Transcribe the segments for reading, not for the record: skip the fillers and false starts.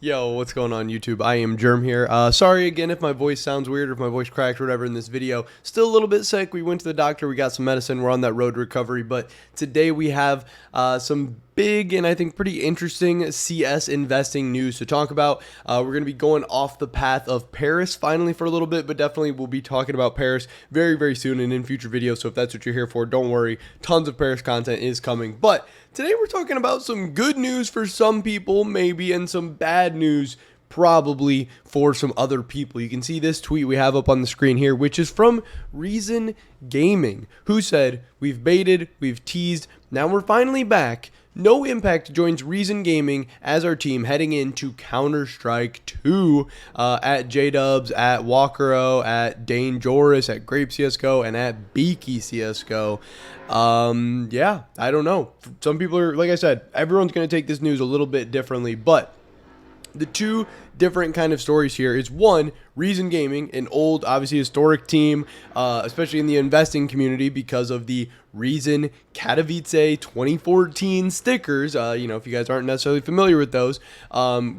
Yo, what's going on YouTube? I am Germ here. Sorry again if my voice sounds weird or if my voice cracked or whatever in this video. Still a little bit sick. We went to the doctor. We got some medicine. We're on that road to recovery. But today we have some big and I think pretty interesting CS investing news to talk about. We're going to be going off the path of Paris finally for a little bit, but definitely we'll be talking about Paris very, very soon and in future videos. So if that's what you're here for, don't worry. Tons of Paris content is coming. But today we're talking about some good news for some people, maybe, and some bad news probably for some other people. You can see this tweet we have up on the screen here, which is from Reason Gaming, who said, "We've baited, we've teased, now we're finally back. No Impact joins Reason Gaming as our team heading into Counter-Strike 2 at J-Dubs, at Walkero, at Dane Joris, at Grape CSGO, and at Beaky CSGO. Yeah, I don't know. Some people are, like I said, everyone's going to take this news a little bit differently, but the two different kind of stories here is one, Reason Gaming, an old, obviously historic team, especially in the investing community because of the Reason Katowice 2014 stickers. If you guys aren't necessarily familiar with those,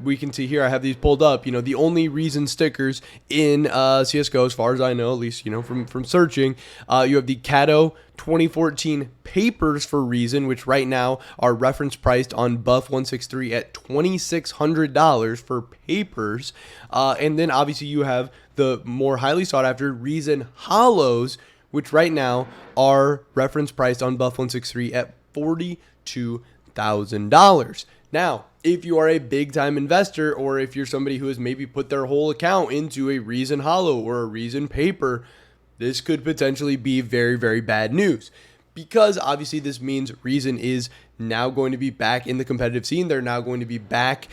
we can see here, I have these pulled up, the only Reason stickers in CSGO, as far as I know, at least, from searching. You have the Kato 2014 papers for Reason, which right now are reference priced on Buff 163 at $2,600 for papers. And then obviously you have the more highly sought after Reason Hollows, which right now are reference priced on Buff 163 at $42,000. Now, if you are a big time investor, or if you're somebody who has maybe put their whole account into a Reason Hollow or a Reason paper, this could potentially be very, very bad news, because obviously this means Reason is now going to be back in the competitive scene. They're now going to be back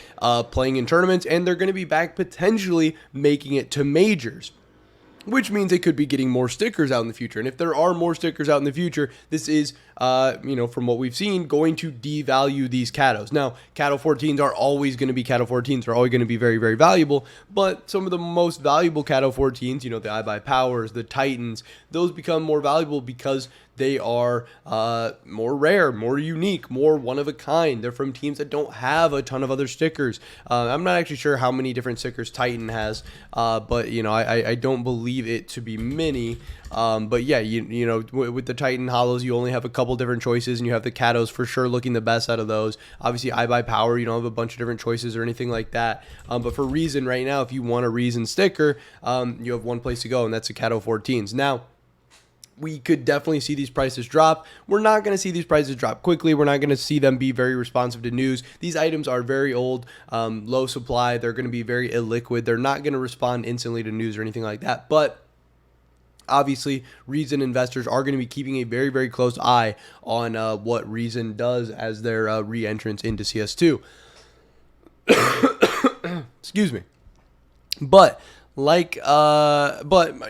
playing in tournaments, and they're going to be back potentially making it to majors, which means they could be getting more stickers out in the future. And if there are more stickers out in the future, this is, from what we've seen, going to devalue these Katos. Now, Kato 14s are always going to be Kato 14s. They're always going to be very, very valuable. But some of the most valuable Kato 14s, the iBuyPowers, the Titans, those become more valuable because they are more rare, more unique, more one-of-a-kind. They're from teams that don't have a ton of other stickers. I'm not actually sure how many different stickers Titan has, but, I don't believe it to be many. But yeah, with the Titan Hollows, you only have a couple different choices, and you have the Katos for sure looking the best out of those. Obviously, iBuyPower, you don't have a bunch of different choices or anything like that. But for Reason right now, if you want a Reason sticker, you have one place to go, and that's the Kato 14s. Now, we could definitely see these prices drop. We're not going to see these prices drop quickly. We're not going to see them be very responsive to news. These items are very old, low supply. They're going to be very illiquid. They're not going to respond instantly to news or anything like that. But obviously, Reason investors are going to be keeping a very, very close eye on what Reason does as their re-entrance into CS2. Excuse me. But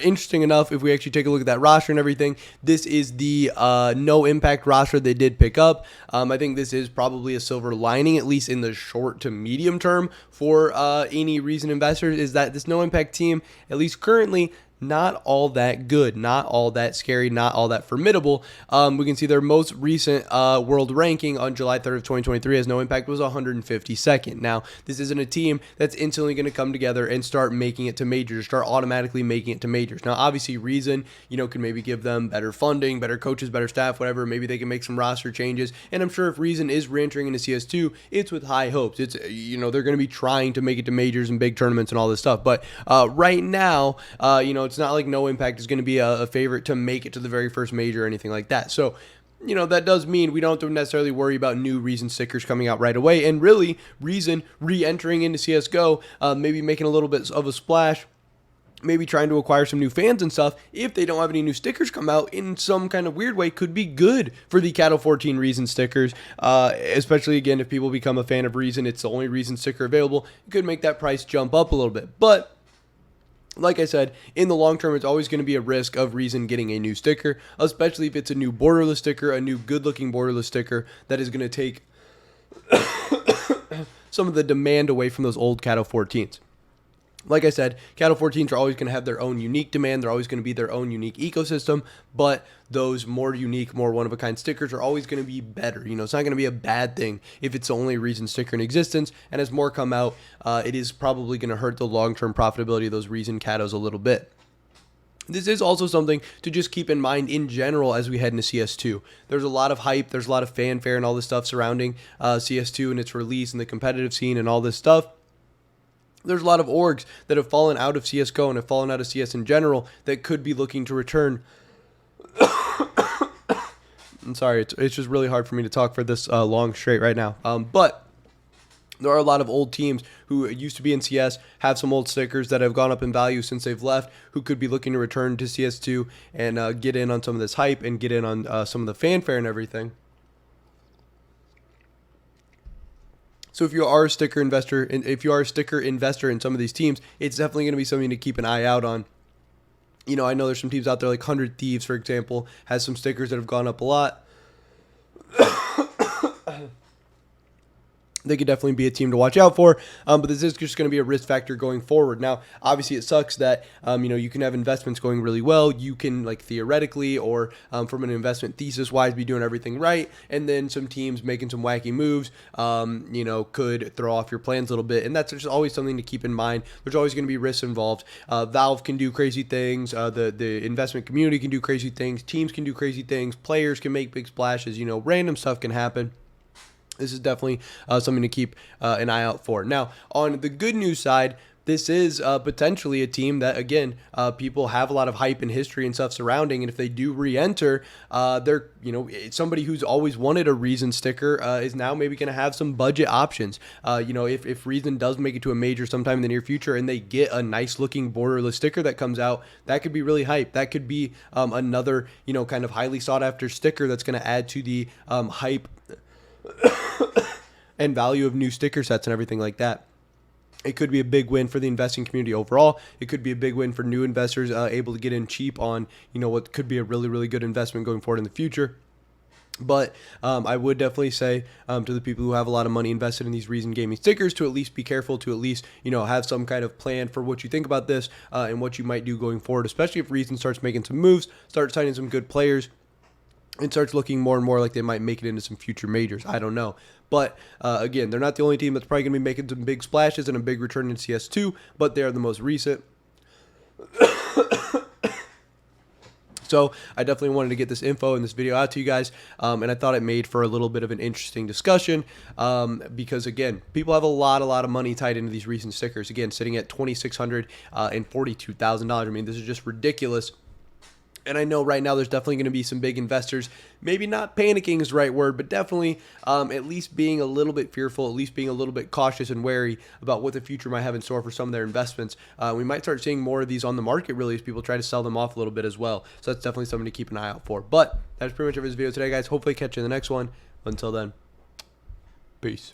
interesting enough, if we actually take a look at that roster and everything, this is the no impact roster they did pick up. I think this is probably a silver lining, at least in the short to medium term, for any Reason investors, is that this no impact team, at least currently, not all that good, not all that scary, not all that formidable. We can see their most recent world ranking on July 3rd of 2023 as No Impact was 152nd. Now, this isn't a team that's instantly going to come together and start making it to majors, start automatically making it to majors. Now, obviously, Reason, can maybe give them better funding, better coaches, better staff, whatever. Maybe they can make some roster changes. And I'm sure if Reason is re-entering into CS2, it's with high hopes. It's, they're going to be trying to make it to majors and big tournaments and all this stuff. But right now, it's not like No Impact is going to be a favorite to make it to the very first major or anything like that. So, that does mean we don't have to necessarily worry about new Reason stickers coming out right away. And really, Reason re-entering into CSGO, maybe making a little bit of a splash, maybe trying to acquire some new fans and stuff, if they don't have any new stickers come out in some kind of weird way, could be good for the Kato 14 Reason stickers, especially, again, if people become a fan of Reason, it's the only Reason sticker available. It could make that price jump up a little bit. But like I said, in the long term, it's always going to be a risk of Reason getting a new sticker, especially if it's a new borderless sticker, a new good-looking borderless sticker that is going to take some of the demand away from those old Kato 14s. Like I said, Cattle 14s are always going to have their own unique demand. They're always going to be their own unique ecosystem, but those more unique, more one-of-a-kind stickers are always going to be better. You know, it's not going to be a bad thing if it's the only Reason sticker in existence, and as more come out, it is probably going to hurt the long-term profitability of those Reason Catos a little bit. This is also something to just keep in mind in general as we head into CS2. There's a lot of hype, there's a lot of fanfare and all this stuff surrounding CS2 and its release and the competitive scene and all this stuff. There's a lot of orgs that have fallen out of CSGO and have fallen out of CS in general that could be looking to return. I'm sorry, it's just really hard for me to talk for this long straight right now. But there are a lot of old teams who used to be in CS, have some old stickers that have gone up in value since they've left, who could be looking to return to CS2 and get in on some of this hype and get in on some of the fanfare and everything. So if you are a sticker investor, and if you are a sticker investor in some of these teams, it's definitely going to be something to keep an eye out on. You know, I know there's some teams out there like 100 Thieves, for example, has some stickers that have gone up a lot. They could definitely be a team to watch out for, but this is just going to be a risk factor going forward. Now, obviously, it sucks that you know, you can have investments going really well. You can, like, theoretically or from an investment thesis wise, be doing everything right, and then some teams making some wacky moves, you know, could throw off your plans a little bit, and that's just always something to keep in mind. There's always going to be risks involved. Valve can do crazy things. The investment community can do crazy things. Teams can do crazy things. Players can make big splashes. You know, random stuff can happen. This is definitely something to keep an eye out for. Now, on the good news side, this is potentially a team that, again, people have a lot of hype and history and stuff surrounding, and if they do re-enter, they're, you know, somebody who's always wanted a Reason sticker is now maybe going to have some budget options. You know, if Reason does make it to a major sometime in the near future and they get a nice-looking borderless sticker that comes out, that could be really hype. That could be another, you know, kind of highly sought-after sticker that's going to add to the hype and value of new sticker sets and everything like that. It could be a big win for the investing community overall. It could be a big win for new investors able to get in cheap on, you know, what could be a really, really good investment going forward in the future. But I would definitely say to the people who have a lot of money invested in these Reason Gaming stickers to at least be careful, to at least, you know, have some kind of plan for what you think about this and what you might do going forward, especially if Reason starts making some moves, starts signing some good players, and starts looking more and more like they might make it into some future majors. I don't know. But, again, they're not the only team that's probably going to be making some big splashes and a big return in CS2, but they're the most recent. So I definitely wanted to get this info and this video out to you guys, and I thought it made for a little bit of an interesting discussion because, again, people have a lot of money tied into these Reason stickers. Again, sitting at $2,600 and $42,000. I mean, this is just ridiculous. And I know right now there's definitely going to be some big investors, maybe not panicking is the right word, but definitely at least being a little bit fearful, at least being a little bit cautious and wary about what the future might have in store for some of their investments. We might start seeing more of these on the market really as people try to sell them off a little bit as well. So that's definitely something to keep an eye out for. But that's pretty much it for this video today, guys. Hopefully catch you in the next one. Until then, peace.